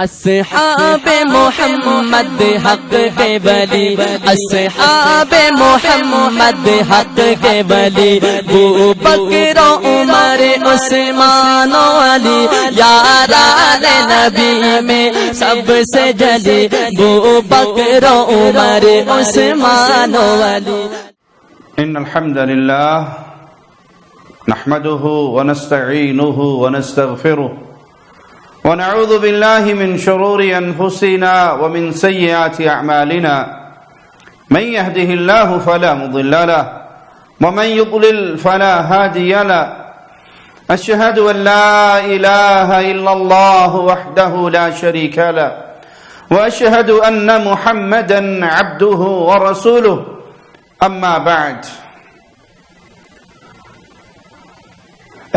اصحاب محمد حق کے ولی، اصحاب محمد حق کے ولی، ابو بکر و عمر عثمان و علی، یاران نبی میں سب سے جلی، ابو بکر و عمر عثمان و علی۔ ان الحمد للہ نحمده ونستعینه ونستغفره ونعوذ بالله من شرور أنفسنا ومن سيئات أعمالنا، من يهده الله فلا مضل له ومن يضلل فلا هادي له، أشهد أن لا إله إلا الله وحده لا شريك له، وأشهد أن محمدا عبده ورسوله، أما بعد۔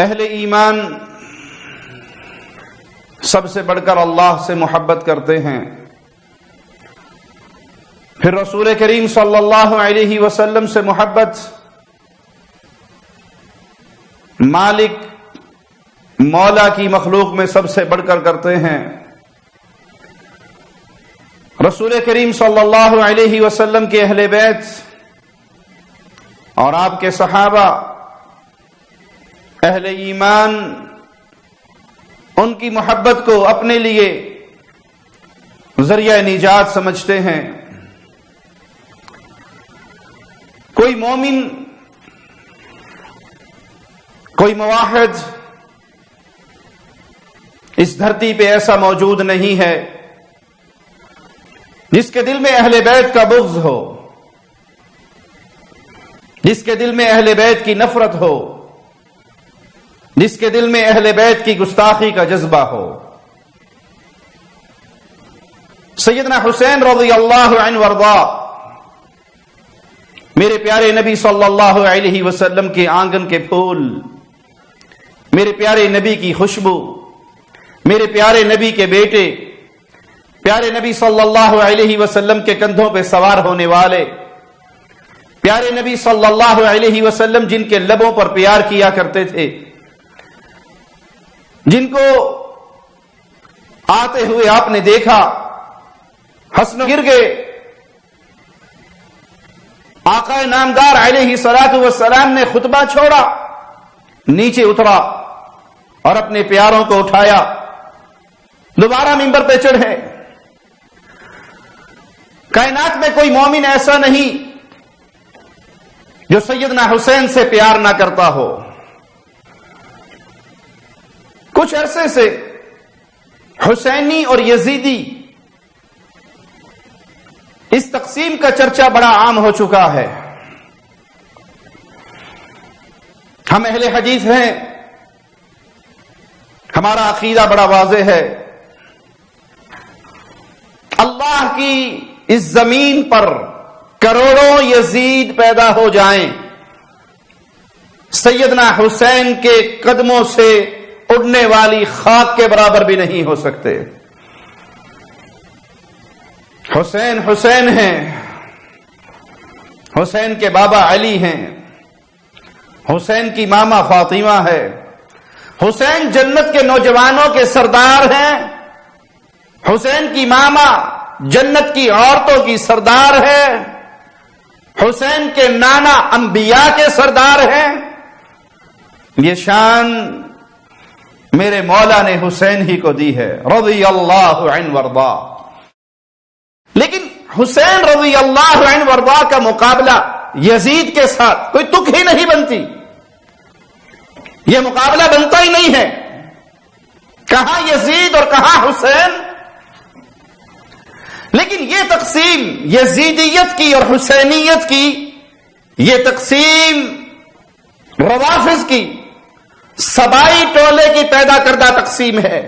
اہل ایمان سب سے بڑھ کر اللہ سے محبت کرتے ہیں، پھر رسول کریم صلی اللہ علیہ وسلم سے محبت، مالک مولا کی مخلوق میں سب سے بڑھ کر کرتے ہیں۔ رسول کریم صلی اللہ علیہ وسلم کے اہل بیت اور آپ کے صحابہ، اہل ایمان ان کی محبت کو اپنے لیے ذریعہ نجات سمجھتے ہیں۔ کوئی مومن، کوئی موحد اس دھرتی پہ ایسا موجود نہیں ہے جس کے دل میں اہل بیت کا بغض ہو، جس کے دل میں اہل بیت کی نفرت ہو، جس کے دل میں اہل بیت کی گستاخی کا جذبہ ہو۔ سیدنا حسین رضی اللہ عنہ وارضا میرے پیارے نبی صلی اللہ علیہ وسلم کے آنگن کے پھول، میرے پیارے نبی کی خوشبو، میرے پیارے نبی کے بیٹے، پیارے نبی صلی اللہ علیہ وسلم کے کندھوں پہ سوار ہونے والے، پیارے نبی صلی اللہ علیہ وسلم جن کے لبوں پر پیار کیا کرتے تھے، جن کو آتے ہوئے آپ نے دیکھا، حسن گر گئے، آقا نامدار علیہ الصلوۃ والسلام نے خطبہ چھوڑا، نیچے اترا اور اپنے پیاروں کو اٹھایا، دوبارہ منبر پہ چڑھے۔ کائنات میں کوئی مومن ایسا نہیں جو سیدنا حسین سے پیار نہ کرتا ہو۔ کچھ عرصے سے حسینی اور یزیدی اس تقسیم کا چرچا بڑا عام ہو چکا ہے۔ ہم اہل حدیث ہیں، ہمارا عقیدہ بڑا واضح ہے۔ اللہ کی اس زمین پر کروڑوں یزید پیدا ہو جائیں، سیدنا حسین کے قدموں سے اڑنے والی خاک کے برابر بھی نہیں ہو سکتے۔ حسین حسین ہیں، حسین کے بابا علی ہیں، حسین کی ماما فاطمہ ہے، حسین جنت کے نوجوانوں کے سردار ہیں، حسین کی ماما جنت کی عورتوں کی سردار ہے، حسین کے نانا انبیاء کے سردار ہیں۔ یہ شان میرے مولا نے حسین ہی کو دی ہے رضی اللہ عنہ وارضا۔ لیکن حسین رضی اللہ عنہ وارضا کا مقابلہ یزید کے ساتھ کوئی تک ہی نہیں بنتی، یہ مقابلہ بنتا ہی نہیں ہے۔ کہاں یزید اور کہاں حسین؟ لیکن یہ تقسیم یزیدیت کی اور حسینیت کی، یہ تقسیم روافض کی، سبائی ٹولے کی پیدا کردہ تقسیم ہے۔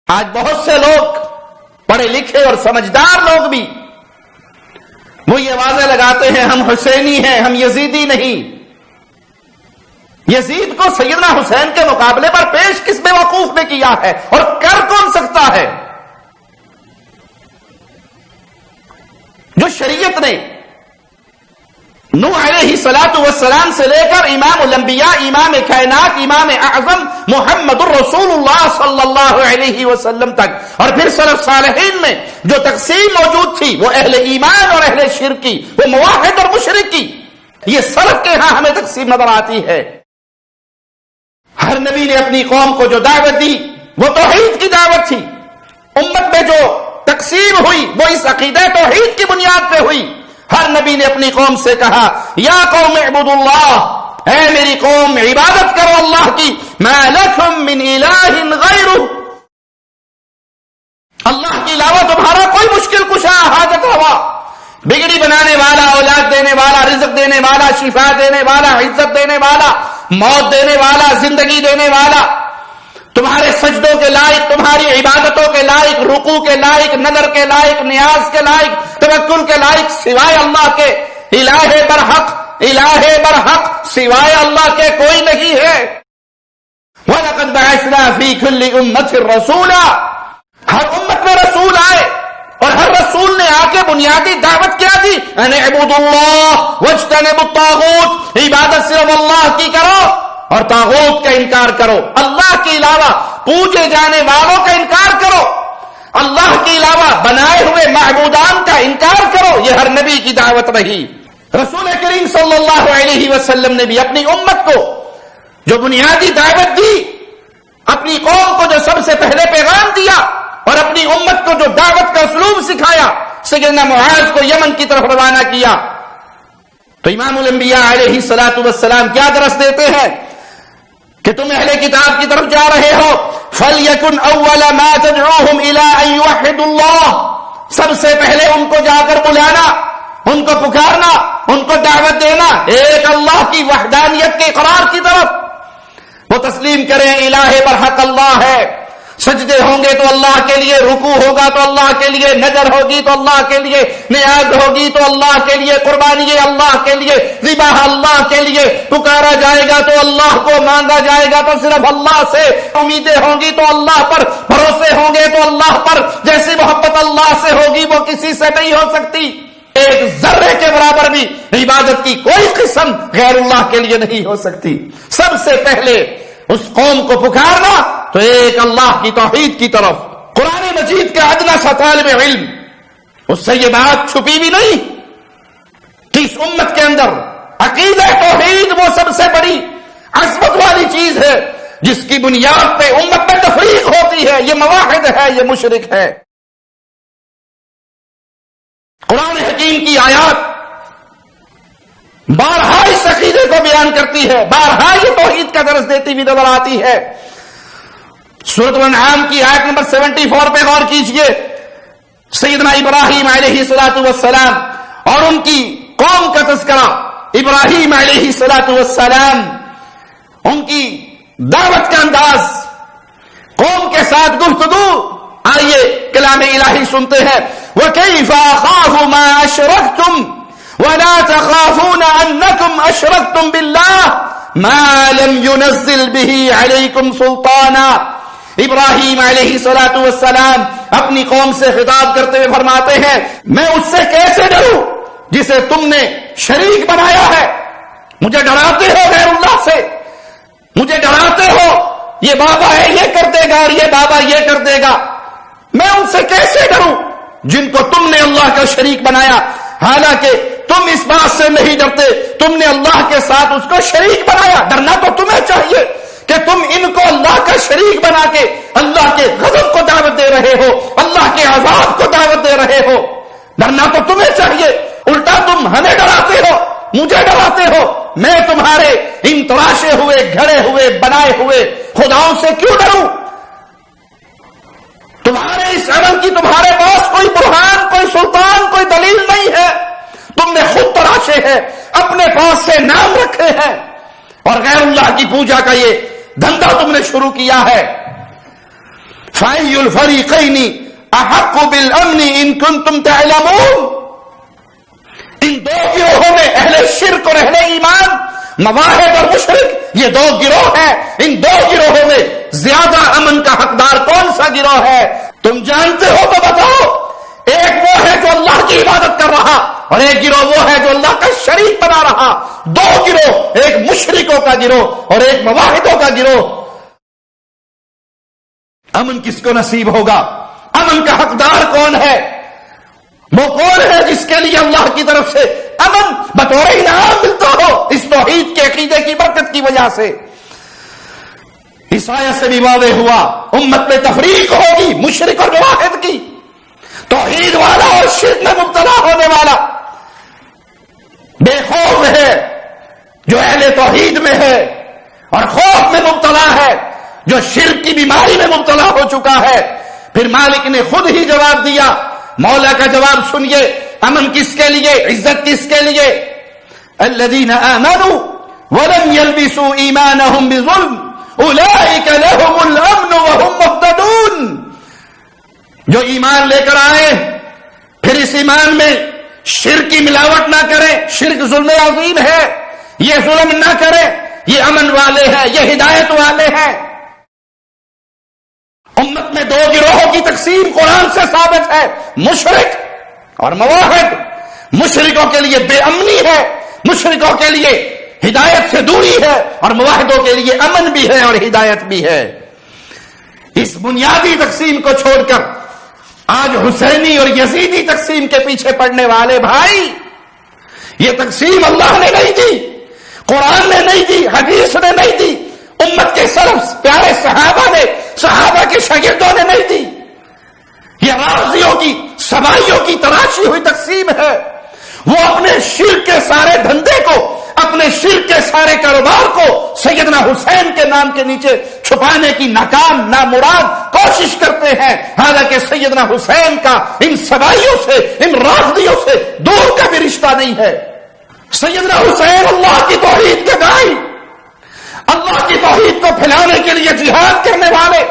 آج بہت سے لوگ، پڑھے لکھے اور سمجھدار لوگ بھی، وہ یہ واضح لگاتے ہیں ہم حسینی ہیں، ہم یزیدی نہیں۔ یزید کو سیدنا حسین کے مقابلے پر پیش کس بیوقوف نے کیا ہے اور کر کون سکتا ہے؟ جو شریعت نے نوح علیہ السلام سے لے کر امام الانبیاء، امام کائنات، امام اعظم محمد الرسول اللہ صلی اللہ علیہ وسلم تک، اور پھر سلف صالحین میں جو تقسیم موجود تھی وہ اہل ایمان اور اہل شرک کی، وہ موحد اور مشرک کی، یہ سلف کے ہاں ہمیں تقسیم نظر آتی ہے۔ ہر نبی نے اپنی قوم کو جو دعوت دی وہ توحید کی دعوت تھی۔ امت میں جو تقسیم ہوئی وہ اس عقیدہ توحید کی بنیاد پہ ہوئی۔ ہر نبی نے اپنی قوم سے کہا یا قوم اعبدوا اللہ، اے میری قوم عبادت کرو اللہ کی، ما لکم من الہ غیرہ، اللہ کے علاوہ تمہارا کوئی مشکل کشا، حاجت روا، بگڑی بنانے والا، اولاد دینے والا، رزق دینے والا، شفا دینے والا، عزت دینے والا، موت دینے والا، زندگی دینے والا، تمہارے سجدوں کے لائق، تمہاری عبادتوں کے لائق، رکوع کے لائق، نظر کے لائق، نیاز کے لائق، توکل کے لائق سوائے اللہ کے، الہ برحق سوائے اللہ کے کوئی نہیں ہے۔ وَلَقَدْ بَعَثْنَا فِي كُلِّ أُمَّةٍ رَسُولًا، ہر امت میں رسول آئے اور ہر رسول نے آ کے بنیادی دعوت کیا دی، ان اعبدوا اللہ واجتنبوا الطاغوت، عبادت صرف اللہ کی کرو اور طاغوت کا انکار کرو، اللہ کے علاوہ پوجے جانے والوں کا انکار کرو، اللہ کے علاوہ بنائے ہوئے معبودان کا انکار کرو۔ یہ ہر نبی کی دعوت رہی۔ رسول کریم صلی اللہ علیہ وسلم نے بھی اپنی امت کو جو بنیادی دعوت دی، اپنی قوم کو جو سب سے پہلے پیغام دیا اور اپنی امت کو جو دعوت کا اسلوب سکھایا، سیدنا معاذ کو یمن کی طرف روانہ کیا، تو امام الانبیاء علیہ السلام کیا درس دیتے ہیں کہ تم اہل کتاب کی طرف جا رہے ہو، فَلْيَكُنْ أَوَّلَ مَا تَدْعُوهُمْ إِلَىٰ أَن يُوحِّدُوا اللَّهَ، سب سے پہلے ان کو جا کر بلانا، ان کو پکارنا، ان کو دعوت دینا ایک اللہ کی وحدانیت کے اقرار کی طرف، وہ تسلیم کریں الہ برحق اللہ ہے، سجدے ہوں گے تو اللہ کے لیے، رکوع ہوگا تو اللہ کے لیے، نظر ہوگی تو اللہ کے لیے، نیاز ہوگی تو اللہ کے لیے، قربانی اللہ کے لیے، ذبح اللہ کے لیے، پکارا جائے گا تو اللہ کو، مانگا جائے گا تو صرف اللہ سے، امیدیں ہوں گی تو اللہ پر، بھروسے ہوں گے تو اللہ پر، جیسی محبت اللہ سے ہوگی وہ کسی سے نہیں ہو سکتی۔ ایک ذرے کے برابر بھی عبادت کی کوئی قسم غیر اللہ کے لیے نہیں ہو سکتی۔ سب سے پہلے اس قوم کو پکارنا تو ایک اللہ کی توحید کی طرف۔ قرآن مجید کا ادنا سا طالب علم، اس سے یہ بات چھپی بھی نہیں کہ اس امت کے اندر عقیدہ توحید وہ سب سے بڑی عظمت والی چیز ہے جس کی بنیاد پہ امت میں تفریق ہوتی ہے، یہ موحد ہے، یہ مشرک ہے۔ قرآن حکیم کی آیات بارہا اس عقیدے کو بیان کرتی ہے، بارہا یہ توحید کا درس دیتی ہوئی نظر آتی ہے۔ سورۃ الانعام کی آیت نمبر 74 پہ غور کیجئے، سیدنا ابراہیم علیہ السلام اور ان کی قوم کا تذکرہ، ابراہیم علیہ السلام، ان کی دعوت کا انداز، قوم کے ساتھ گفتگو، آئیے کلام الہی سنتے ہیں۔ وَكَيْفَ أَخَافُ مَا أَشْرَكْتُمْ وَلَا تَخَافُونَ أَنَّكُمْ أَشْرَكْتُمْ بِاللَّهِ مَا لَمْ يُنَزِّلْ بِهِ عَلَيْكُمْ سُلْطَانًا۔ ابراہیم علیہ السلام اپنی قوم سے خطاب کرتے ہوئے فرماتے ہیں، میں اس سے کیسے ڈروں جسے تم نے شریک بنایا ہے؟ مجھے ڈراتے ہو غیر اللہ سے، مجھے ڈراتے ہو یہ بابا ہے یہ کر دے گا اور یہ بابا یہ کر دے گا، میں ان سے کیسے ڈروں جن کو تم نے اللہ کا شریک بنایا؟ حالانکہ تم اس بات سے نہیں ڈرتے، تم نے اللہ کے ساتھ اس کو شریک بنایا۔ ڈرنا تو تمہیں چاہیے کہ تم ان کو اللہ کا شریک بنا کے اللہ کے غضب کو دعوت دے رہے ہو، اللہ کے عذاب کو دعوت دے رہے ہو۔ ڈرنا تو تمہیں چاہیے، الٹا تم ہمیں ڈراتے ہو، مجھے ڈراتے ہو۔ میں تمہارے ان تراشے ہوئے، گھڑے ہوئے، بنائے ہوئے خداؤں سے کیوں ڈروں؟ تمہارے اس عمل کی تمہارے پاس کوئی برہان، کوئی سلطان، کوئی دلیل نہیں ہے، تم نے خود تراشے ہیں، اپنے پاس سے نام رکھے ہیں اور غیر اللہ کی پوجا کا یہ دھندا تم نے شروع کیا ہے۔ فَأَيُّ الْفَرِيقَيْنِ أَحَقُّ بِالْأَمْنِ إِن كُنتُمْ تَعْلَمُونَ، ان دو گروہوں میں اہل شرک اور اہل ایمان، مواحد اور مشرک، یہ دو گروہ ہیں، ان دو گروہوں میں زیادہ امن کا حقدار کون سا گروہ ہے؟ تم جانتے ہو تو بتاؤ۔ ایک وہ ہے جو اللہ کی عبادت کر رہا، اور ایک گروہ وہ ہے جو اللہ کا شریک بنا رہا. دو گروہ، ایک مشرکوں کا گروہ اور ایک موحدوں کا گروہ. امن کس کو نصیب ہوگا؟ امن کا حقدار کون ہے؟ وہ کون ہے جس کے لیے اللہ کی طرف سے امن بطور انعام ملتا ہو اس توحید کے عقیدے کی برکت کی وجہ سے؟ اس آیت سے بھی واضح ہوا امت میں تفریق ہوگی مشرک اور موحد کی. توحید والا اور شرک میں مبتلا ہونے والا بے خوف ہے جو اہل توحید میں ہے، اور خوف میں مبتلا ہے جو شرک کی بیماری میں مبتلا ہو چکا ہے. پھر مالک نے خود ہی جواب دیا. مولا کا جواب سنیے. امن کس کے لیے؟ عزت کس کے لیے؟ الذین آمنوا ولم يلبسوا ایمانهم بظلم اولئک لهم الامن وهم مهتدون. جو ایمان لے کر آئے پھر اس ایمان میں شرک کی ملاوٹ نہ کرے. شرک ظلم عظیم ہے، یہ ظلم نہ کرے، یہ امن والے ہیں، یہ ہدایت والے ہیں. امت میں دو گروہوں کی تقسیم قرآن سے ثابت ہے، مشرک اور موحد. مشرکوں کے لیے بے امنی ہے، مشرکوں کے لیے ہدایت سے دوری ہے، اور موحدوں کے لیے امن بھی ہے اور ہدایت بھی ہے. اس بنیادی تقسیم کو چھوڑ کر آج حسینی اور یزیدی تقسیم کے پیچھے پڑنے والے بھائی، یہ تقسیم اللہ نے نہیں دی، قرآن نے نہیں دی، حدیث نے نہیں دی، امت کے سلف پیارے صحابہ نے، صحابہ کے شاگردوں نے نہیں دی. یہ رافضیوں کی سبائیوں کی تراشی ہوئی تقسیم ہے. وہ اپنے شرک کے سارے دھندے کو، اپنے شرک کے سارے کاروبار کو سیدنا حسین کے نام کے نیچے چھپانے کی ناکام نامراد کوشش کرتے ہیں. حالانکہ سیدنا حسین کا ان سبائیوں سے، ان رافضیوں سے دور کا بھی رشتہ نہیں ہے. سیدنا حسین اللہ کی توحید کے داعی، اللہ کی توحید کو پھیلانے کے لیے جہاد کرنے والے.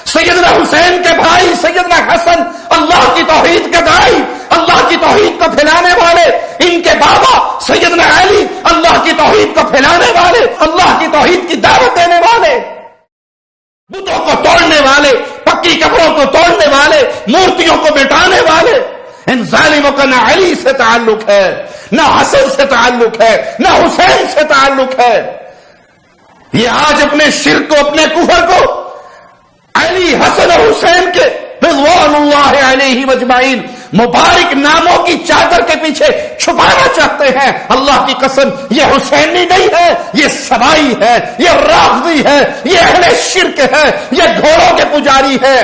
سیدنا حسین کے بھائی سیدنا حسن اللہ کی توحید کے داعی، اللہ کی توحید کو پھیلانے والے. ان کے بابا سیدنا علی اللہ کی توحید کو پھیلانے والے، اللہ کی توحید کی دعوت دینے والے. بتوں کو توڑنے والے، پکی قبروں کو توڑنے والے، مورتیوں کو مٹانے والے. ان ظالموں کا نہ علی سے تعلق ہے، نہ حسن سے تعلق ہے، نہ حسین سے تعلق ہے. یہ آج اپنے شرک کو، اپنے کفر کو علی، حسن اور حسین کے رضوان اللہ علیہ مجمعین مبارک ناموں کی چادر کے پیچھے چھپانا چاہتے ہیں. اللہ کی قسم یہ حسینی نہیں ہے، یہ سبائی ہے، یہ رافضی ہے، یہ اہل شرک ہے، یہ گھوڑوں کے پجاری ہے،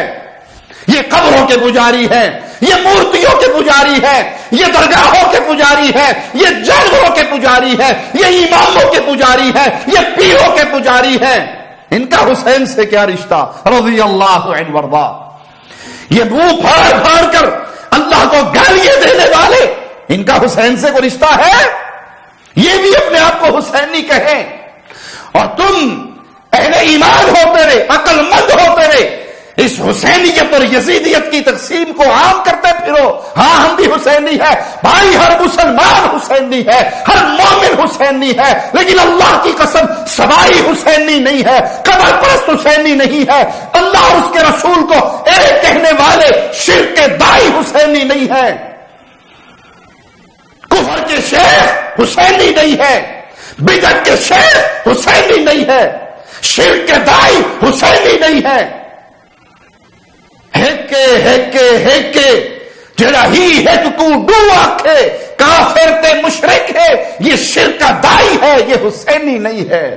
یہ قبروں کے پجاری ہے، یہ مورتیوں کے پجاری ہے، یہ درگاہوں کے پجاری ہے، یہ جانوروں کے پجاری ہے، یہ اماموں کے پجاری ہے، یہ پیروں کے پجاری ہے. ان کا حسین سے کیا رشتہ؟ رضی اللہ عنہ وارضا. یہ منہ پھاڑ پھاڑ کر اللہ کو گالیاں دینے والے، ان کا حسین سے کوئی رشتہ ہے؟ یہ بھی اپنے آپ کو حسینی کہیں. اور تم اہل ایمان ہوتے رہے، عقل مند ہوتے رہے، اس حسینیت اور یزیدیت کی تقسیم کو عام کرتے پھرو. ہاں ہم بھی حسینی ہے بھائی، ہر مسلمان حسینی ہے، ہر مومن حسینی ہے، لیکن اللہ کی قسم سبائی حسینی نہیں ہے، قبر پرست حسینی نہیں ہے، اللہ اور اس کے رسول کو ایک کہنے والے شرک کے داعی حسینی نہیں ہے، کفر کے شیخ حسینی نہیں ہے، بدعت کے شیخ حسینی نہیں ہے، شرک کے داعی حسینی نہیں ہے. ہیکے جڑا ہی ہیک کو ڈو آکھے کافر تے مشرک ہے، یہ شرک کا داعی ہے، یہ حسینی نہیں ہے.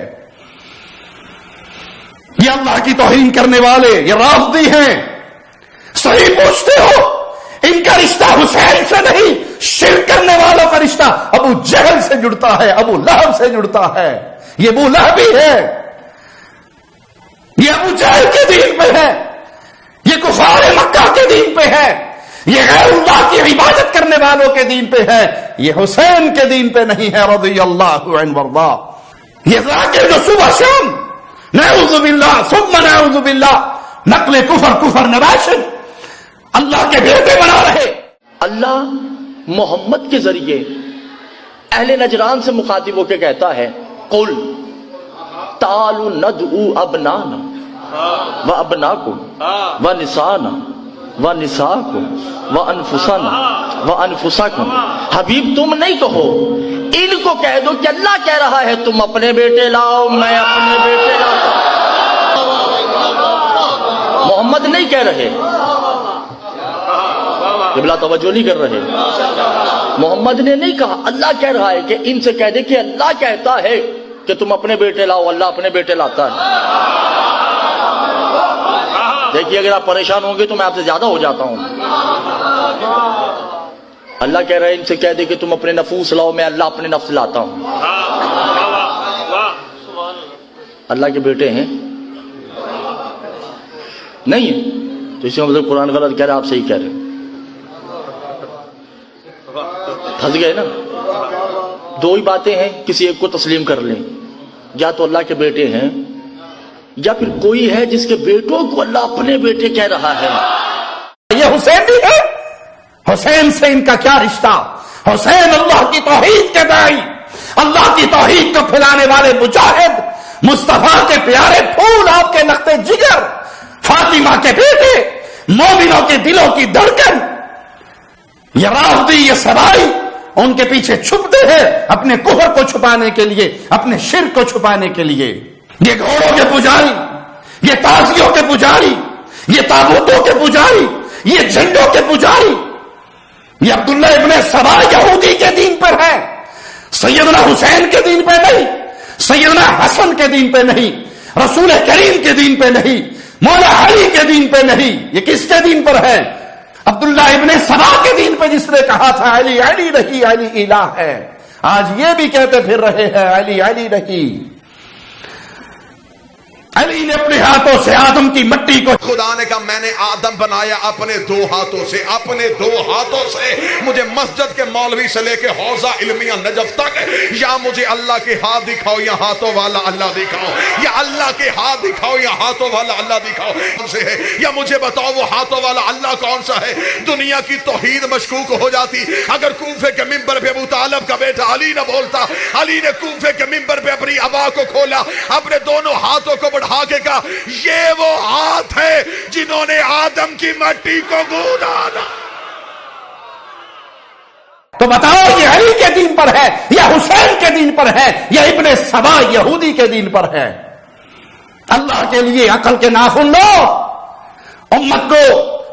یہ اللہ کی توہین کرنے والے یہ رافضی ہیں. صحیح پوچھتے ہو، ان کا رشتہ حسین سے نہیں، شرک کرنے والوں کا رشتہ ابو جہل سے جڑتا ہے، ابو لہب سے جڑتا ہے. یہ ابو لہب ہی ہے، یہ ابو جہل کے دین پہ ہے، یہ کفار مکہ کے دین پہ ہے، یہ غیر اللہ کی عبادت کرنے والوں کے دین پہ ہے، یہ حسین کے دین پہ نہیں ہے. رضی اللہ عنہ وارضا. یہ ذاکر جو صبح شام نعوذ باللہ ثم نعوذ باللہ نقل کفر نباشد اللہ کے بیٹے بنا رہے. اللہ محمد کے ذریعے اہل نجران سے مخاطب ہو کے کہتا ہے قل تعالوا ندعو ابنانا وابناکم ونسانا ونساکم وانفسنا وانفسکم، حبیب تم نہیں کہو، ان کو کہہ دو کہ اللہ کہہ رہا ہے تم اپنے بیٹے لاؤ، میں اپنے بیٹے لاتا ہوں۔ محمد نہیں کہہ رہے، قبلہ توجہ نہیں کر رہے، محمد نے نہیں کہا، اللہ کہہ رہا ہے کہ ان سے کہہ دے کہ اللہ کہتا ہے کہ تم اپنے بیٹے لاؤ، اللہ اپنے بیٹے لاتا ہے۔ دیکھیے اگر آپ پریشان ہوں گے تو میں آپ سے زیادہ ہو جاتا ہوں۔ اللہ کہہ رہا ہے ان سے کہہ دے کہ تم اپنے نفوس لاؤ، میں اللہ اپنے نفس لاتا ہوں۔ اللہ کے بیٹے ہیں نہیں ہے تو اسی مطلب قرآن غلط کہہ رہا ہے، آپ صحیح کہہ رہے ہیں۔ پھنس گئے نا؟ دو ہی باتیں ہیں، کسی ایک کو تسلیم کر لیں، یا تو اللہ کے بیٹے ہیں یا پھر کوئی ہے جس کے بیٹوں کو اللہ اپنے بیٹے کہہ رہا ہے۔ یہ حسین بھی ہے، حسین سے ان کا کیا رشتہ؟ حسین اللہ کی توحید کے داعی، اللہ کی توحید کو پھیلانے والے مجاہد، مصطفیٰ کے پیارے پھول، آپ کے لخت جگر، فاطمہ کے بیٹے، مومنوں کے دلوں کی دھڑکن۔ یہ رافضی، یہ سبائی ان کے پیچھے چھپتے ہیں اپنے کفر کو چھپانے کے لیے، اپنے شرک کو چھپانے کے لیے۔ یہ گھوڑوں کے پجاری، یہ تازیوں کے پجاری، یہ تابوتوں کے پجاری، یہ جھنڈوں کے پجاری، یہ عبداللہ ابن سبا یہودی کے دین پر ہے، سیدنا حسین کے دین پہ نہیں، سیدنا حسن کے دین پہ نہیں، رسول کریم کے دین پہ نہیں، مولا علی کے دین پہ نہیں۔ یہ کس کے دین پر ہے؟ عبداللہ ابن سبا کے دین پہ، جس نے کہا تھا علی علی رہی، علی الہ ہے۔ آج یہ بھی کہتے پھر رہے ہیں علی علی رہی۔ علی نے اپنے ہاتھوں سے آدم کی مٹی کو، خدا نے کہا میں نے آدم بنایا اپنے دو ہاتھوں سے، اپنے دو ہاتھوں سے۔ مجھے مسجد کے مولوی سے لے کے حوضہ علمیہ نجف تک، یا مجھے اللہ کے ہاتھ دکھاؤ یا ہاتھوں والا اللہ دکھاؤ، یا اللہ کے ہاتھ دکھاؤ یا ہاتھوں والا اللہ دکھاؤ کون سے ہے، یا مجھے بتاؤ وہ ہاتھوں والا اللہ کون سا ہے۔ دنیا کی توحید مشکوک ہو جاتی اگر کوفے کے منبر پہ ابو طالب کا بیٹا علی نہ بولتا۔ علی نے کوفے کے منبر پہ اپنی ابا کو کھولا، اپنے دونوں ہاتھوں کو بڑھا کے کہا یہ وہ ہاتھ ہے جنہوں نے آدم کی مٹی کو گودا۔ تو بتاؤ یہ علی کے دین پر ہے یا حسین کے دین پر ہے یا ابن سبا یہودی کے دین پر ہے؟ اللہ کے لیے عقل کے ناخن لو، امت کو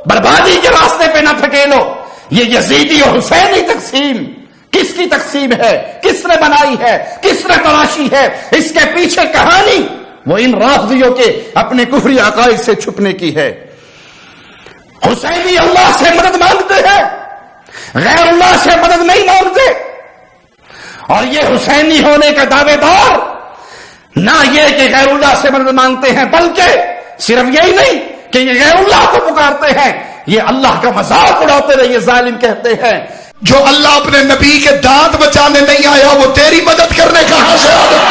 بربادی کے راستے پہ نہ پھکیلو۔ یہ یزیدی اور حسینی تقسیم کس کی تقسیم ہے؟ کس نے بنائی ہے؟ کس نے تراشی ہے؟ اس کے پیچھے کہانی وہ ان رافضیوں کے اپنے کفری عقائد سے چھپنے کی ہے۔ حسینی اللہ سے مدد مانگتے ہیں، غیر اللہ سے مدد نہیں مانگتے۔ اور یہ حسینی ہونے کا دعوے دار نہ یہ کہ غیر اللہ سے مدد مانگتے ہیں، بلکہ صرف یہی نہیں کہ یہ غیر اللہ کو پکارتے ہیں، یہ اللہ کا مذاق اڑاتے رہے۔ یہ ظالم کہتے ہیں جو اللہ اپنے نبی کے دانت بچانے نہیں آیا وہ تیری مدد کرنے کہاں سے آیا؟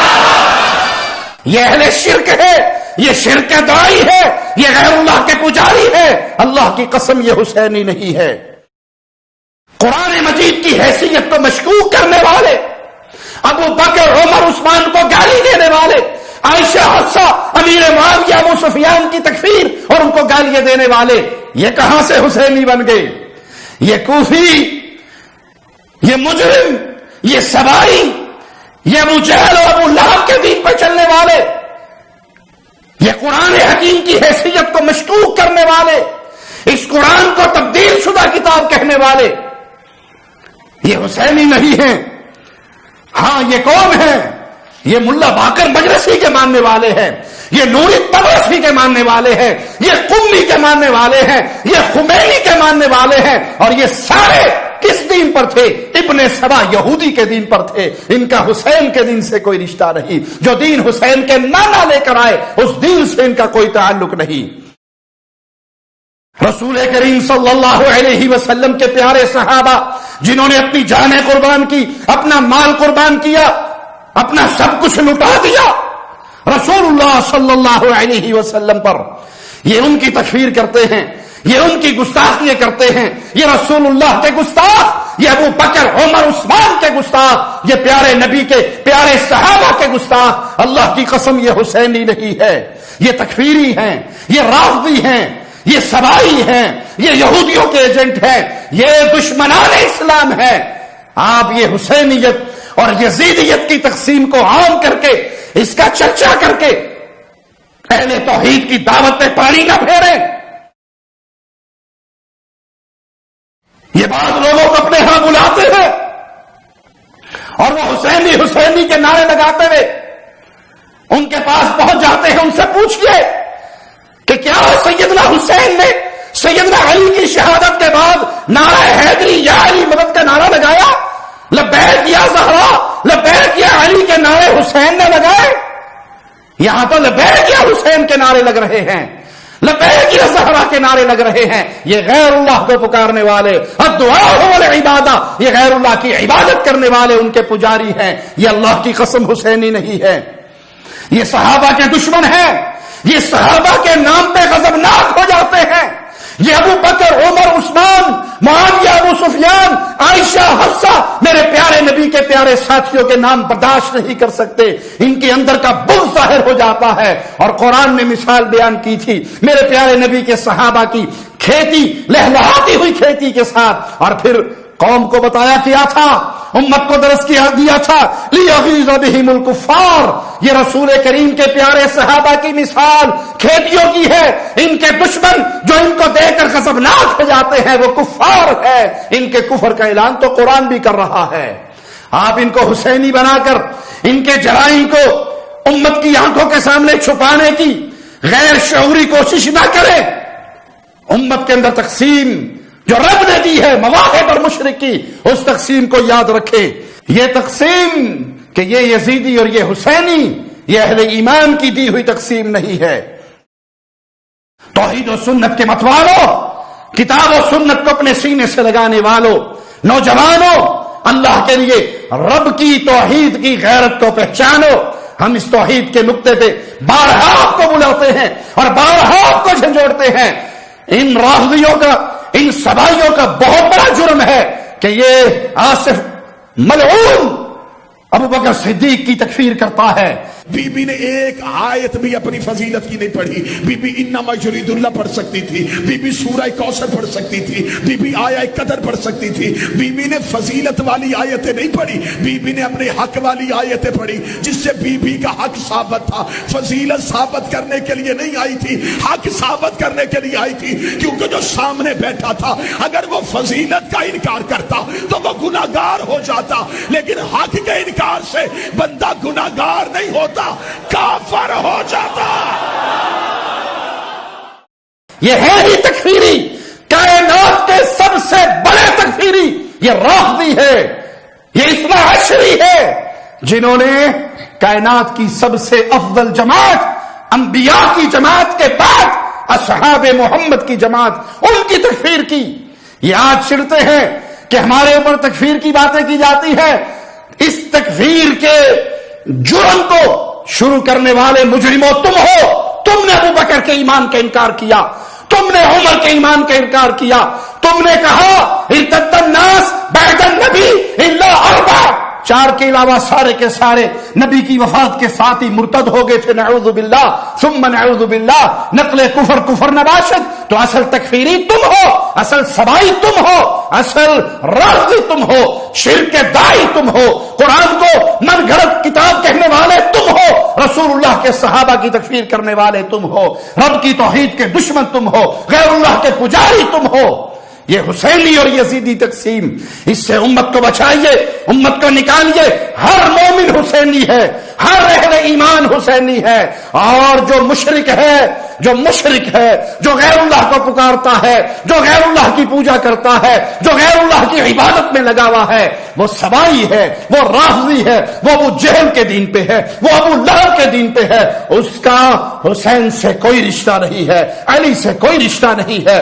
یہ اہل شرک ہے، یہ شرک داعی ہے، یہ غیر اللہ کے پجاری ہے۔ اللہ کی قسم یہ حسینی نہیں ہے۔ قرآن مجید کی حیثیت کو مشکوک کرنے والے، ابو بکر، عمر، عثمان کو گالی دینے والے، عائشہ، حفصہ، امیر معاویہ، ابو سفیان کی تکفیر اور ان کو گالیاں دینے والے، یہ کہاں سے حسینی بن گئے؟ یہ کوفی، یہ مجرم، یہ سبائی، یہ ابو جہل اور ابو لہب کے دین پر چلنے والے، یہ قرآن حکیم کی حیثیت کو مشکوک کرنے والے، اس قرآن کو تبدیل شدہ کتاب کہنے والے، یہ حسینی نہیں ہیں۔ ہاں یہ کون ہے؟ یہ ملا باقر مجلسی کے ماننے والے ہیں، یہ نوری طبرسی کے ماننے والے ہیں، یہ قمی کے ماننے والے ہیں، یہ خمینی کے ماننے والے ہیں، اور یہ سارے کس دین پر تھے؟ ابن سبا یہودی کے دین پر تھے۔ ان کا حسین کے دین سے کوئی رشتہ نہیں۔ جو دین حسین کے نانا لے کر آئے اس دین سے ان کا کوئی تعلق نہیں۔ رسول کریم صلی اللہ علیہ وسلم کے پیارے صحابہ جنہوں نے اپنی جانیں قربان کی، اپنا مال قربان کیا، اپنا سب کچھ لٹا دیا رسول اللہ صلی اللہ علیہ وسلم پر، یہ ان کی تکفیر کرتے ہیں، یہ ان کی گستاخیاں کرتے ہیں، یہ رسول اللہ کے گستاخ، یہ ابو بکر، عمر، عثمان کے گستاخ، یہ پیارے نبی کے پیارے صحابہ کے گستاخ۔ اللہ کی قسم یہ حسینی نہیں ہے، یہ تکفیری ہیں، یہ رافضی ہیں، یہ سبائی ہیں، یہ یہودیوں کے ایجنٹ ہیں، یہ دشمنان اسلام ہیں. آپ یہ حسینیت اور یزیدیت کی تقسیم کو عام کر کے، اس کا چرچا کر کے اہل توحید کی دعوت پہ پانی نہ پھیریں. یہ بعض لوگوں کو اپنے ہاں بلاتے ہیں اور وہ حسینی حسینی کے نعرے لگاتے ہوئے ان کے پاس پہنچ جاتے ہیں. ان سے پوچھئے کہ کیا سیدنا حسین نے سیدنا علی کی شہادت کے بعد نعرہ حیدری یا علی مدد کا نعرہ لگایا؟ لبیک یا زہرا، لبیک یا علی کے نعرے حسین نے لگائے؟ یہاں تو لبیک یا حسین کے نعرے لگ رہے ہیں، لبیک یا زہرا کے نعرے لگ رہے ہیں. یہ غیر اللہ کو پکارنے والے، الدعاء والعبادہ، یہ غیر اللہ کی عبادت کرنے والے ان کے پجاری ہیں. یہ اللہ کی قسم حسینی نہیں ہے. یہ صحابہ کے دشمن ہیں، یہ صحابہ کے نام پہ غضبناک ہو جاتے ہیں. یہ ابو بکر، عمر، عثمان، معاویہ، ابو سفیان، عائشہ، حفصہ، میرے پیارے نبی کے پیارے ساتھیوں کے نام برداشت نہیں کر سکتے. ان کے اندر کا بغض ظاہر ہو جاتا ہے. اور قرآن میں مثال بیان کی تھی میرے پیارے نبی کے صحابہ کی کھیتی، لہلہاتی ہوئی کھیتی کے ساتھ، اور پھر قوم کو بتایا کیا تھا، امت کو درس کیا دیا تھا، لیغیظ بہم الکفار. یہ رسول کریم کے پیارے صحابہ کی مثال کھیتیوں کی ہے. ان کے دشمن جو ان کو دیکھ کر غضبناک ہو جاتے ہیں وہ کفار ہے. ان کے کفر کا اعلان تو قرآن بھی کر رہا ہے. آپ ان کو حسینی بنا کر ان کے جرائم کو امت کی آنکھوں کے سامنے چھپانے کی غیر شعوری کوشش نہ کریں. امت کے اندر تقسیم جو رب نے دی ہے مواہب اور مشرک کی، اس تقسیم کو یاد رکھیں. یہ تقسیم کہ یہ یزیدی اور یہ حسینی، یہ اہل ایمان کی دی ہوئی تقسیم نہیں ہے. توحید و سنت کے متوالوں، کتاب و سنت کو اپنے سینے سے لگانے والوں، نوجوانوں، اللہ کے لیے رب کی توحید کی غیرت کو پہچانو. ہم اس توحید کے نقطے پہ بارہا آپ کو بلاتے ہیں اور بارہا آپ کو جھنجھوڑتے ہیں. ان رافضیوں کا، ان سبائیوں کا بہت بڑا جرم ہے کہ یہ آصف ملعون ابو بکر صدیق کی تکفیر کرتا ہے. بی بی نے ایک آیت بھی اپنی فضیلت کی نہیں پڑھی. بی بی انما یرید اللہ پڑھ سکتی تھی، بی بی سورہ کوثر پڑھ سکتی تھی، بی بی آیہ قدر پڑھ سکتی تھی. بی بی نے فضیلت والی آیتیں نہیں پڑھی، بی بی نے اپنے حق والی آیتیں پڑھی جس سے بی بی کا حق ثابت تھا. فضیلت ثابت کرنے کے لیے نہیں آئی تھی، حق ثابت کرنے کے لیے آئی تھی. کیونکہ جو سامنے بیٹھا تھا اگر وہ فضیلت کا انکار کرتا تو وہ گناہگار ہو جاتا، لیکن حق کے انکار سے بندہ گناہگار نہیں ہوتا، کافر ہو جاتا. یہ ہے ہی تکفیری، کائنات کے سب سے بڑے تکفیری یہ رافضی ہے، یہ اثنا عشری ہے، جنہوں نے کائنات کی سب سے افضل جماعت، انبیاء کی جماعت کے بعد اصحاب محمد کی جماعت، ان کی تکفیر کی. یہ آج چڑھتے ہیں کہ ہمارے اوپر تکفیر کی باتیں کی جاتی ہے. اس تکفیر کے جرم کو شروع کرنے والے مجرموں تم ہو. تم نے ابو بکر کے ایمان کا انکار کیا، تم نے عمر کے ایمان کا انکار کیا، تم نے کہا ارتد الناس بعد النبی الا اربع، 4 کے علاوہ سارے کے سارے نبی کی وفات کے ساتھ ہی مرتد ہو گئے تھے. نعوذ باللہ ثم نعوذ باللہ. نقل کفر نباشد. تو اصل تکفیری تم ہو، اصل سبائی تم ہو، اصل رافضی تم ہو، شرک کے داعی تم ہو، قرآن کو من گھڑت کتاب کہنے والے تم ہو، رسول اللہ کے صحابہ کی تکفیر کرنے والے تم ہو، رب کی توحید کے دشمن تم ہو، غیر اللہ کے پجاری تم ہو. یہ حسینی اور یزیدی تقسیم، اس سے امت کو بچائیے، امت کو نکالیے. ہر مومن حسینی ہے، ہر اہل ایمان حسینی ہے. اور جو مشرک ہے، جو مشرک ہے، جو غیر اللہ کو پکارتا ہے، جو غیر اللہ کی پوجا کرتا ہے، جو غیر اللہ کی عبادت میں لگا ہوا ہے، وہ سبائی ہے، وہ رافضی ہے، وہ ابو جہل کے دین پہ ہے، وہ ابو لہب کے دین پہ ہے. اس کا حسین سے کوئی رشتہ نہیں ہے، علی سے کوئی رشتہ نہیں ہے،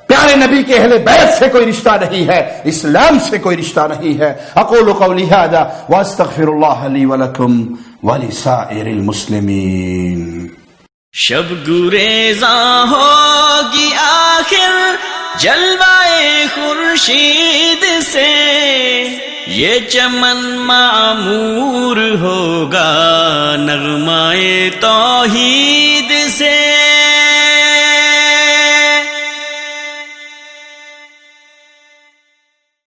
پیارے نبی کے اہل بیت سے کوئی رشتہ نہیں ہے، اسلام سے کوئی رشتہ نہیں ہے. اقول قولی ھذا واستغفر اللہ لی ولکم ولسائر المسلمین. شب گریزاں ہوگی آخر جلوائے خورشید سے، یہ چمن معمور ہوگا نغمائے توحید